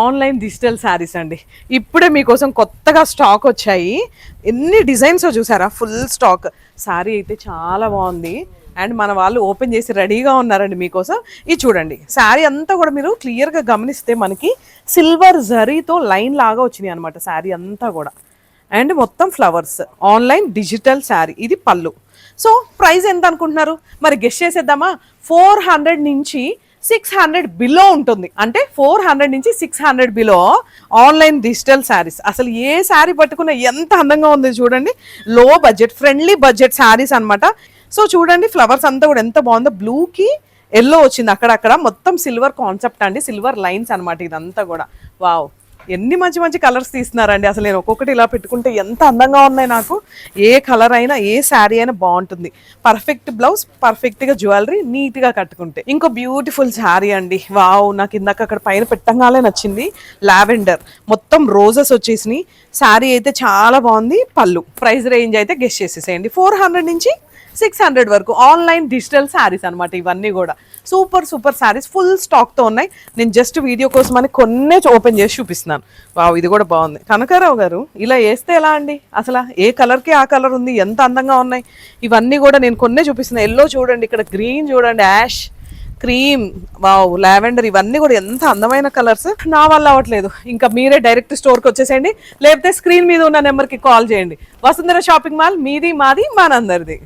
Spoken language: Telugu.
ఆన్లైన్ డిజిటల్ శారీస్ అండి. ఇప్పుడే మీకోసం కొత్తగా స్టాక్ వచ్చాయి. ఎన్ని డిజైన్స్ చూసారా, ఫుల్ స్టాక్. శారీ అయితే చాలా బాగుంది అండ్ మన వాళ్ళు ఓపెన్ చేసి రెడీగా ఉన్నారండి మీకోసం. ఇది చూడండి, శారీ అంతా కూడా మీరు క్లియర్గా గమనిస్తే మనకి సిల్వర్ జరీతో లైన్ లాగా వచ్చినాయి అనమాట శారీ అంతా కూడా. అండ్ మొత్తం ఫ్లవర్స్. Online digital sari. ఇది పళ్ళు. సో ప్రైస్ ఎంత అనుకుంటున్నారు మరి, గెస్ట్ చేసేద్దామా? 400 నుంచి 600 బిలో ఉంటుంది. అంటే 400 నుంచి 600 బిలో ఆన్లైన్ డిజిటల్ శారీస్. అసలు ఏ శారీ పట్టుకున్నా ఎంత అందంగా ఉంది చూడండి. లో బడ్జెట్, ఫ్రెండ్లీ బడ్జెట్ శారీస్ అనమాట. సో చూడండి, ఫ్లవర్స్ అంతా కూడా ఎంత బాగుందో. బ్లూకి ఎల్లో వచ్చింది అక్కడక్కడ. మొత్తం సిల్వర్ కాన్సెప్ట్ అండి, సిల్వర్ లైన్స్ అనమాట ఇదంతా కూడా. వావ్, ఎన్ని మంచి మంచి కలర్స్ తీస్తున్నారండి. అసలు నేను ఒక్కొక్కటి ఇలా పెట్టుకుంటే ఎంత అందంగా ఉన్నాయి. నాకు ఏ కలర్ అయినా ఏ శారీ అయినా బాగుంటుంది. పర్ఫెక్ట్ బ్లౌజ్, పర్ఫెక్ట్గా జ్యువెలరీ, నీట్గా కట్టుకుంటే. ఇంకో బ్యూటిఫుల్ శారీ అండి. వావ్, నాకు ఇందాక అక్కడ పైన పెట్టంగానే నచ్చింది. లావెండర్, మొత్తం రోజెస్ వచ్చేసినాయి. శారీ అయితే చాలా బాగుంది. పళ్ళు. ప్రైస్ రేంజ్ అయితే గెస్ట్ చేసేసేయండి. 400 నుంచి 600 వరకు ఆన్లైన్ డిజిటల్ శారీస్ అనమాట ఇవన్నీ కూడా. సూపర్ సూపర్ శారీస్ ఫుల్ స్టాక్తో ఉన్నాయి. నేను జస్ట్ వీడియో కోసం అని కొన్నే ఓపెన్ చేసి చూపిస్తున్నాను. వావ్, ఇది కూడా బాగుంది. కనకారావు గారు, ఇలా వేస్తే ఎలా అండి? అసలు ఏ కలర్కి ఆ కలర్ ఉంది, ఎంత అందంగా ఉన్నాయి. ఇవన్నీ కూడా నేను కొన్నే చూపిస్తున్నాను. ఎల్లో చూడండి, ఇక్కడ గ్రీన్ చూడండి, యాష్, క్రీమ్, వావ్, లావెండర్, ఇవన్నీ కూడా ఎంత అందమైన కలర్స్. నా వల్ల అవ్వట్లేదు, ఇంకా మీరే డైరెక్ట్ స్టోర్కి వచ్చేసేయండి, లేకపోతే స్క్రీన్ మీద ఉన్న నెంబర్కి కాల్ చేయండి. వసుంధర షాపింగ్ మాల్, మీది మాది మనందరిది.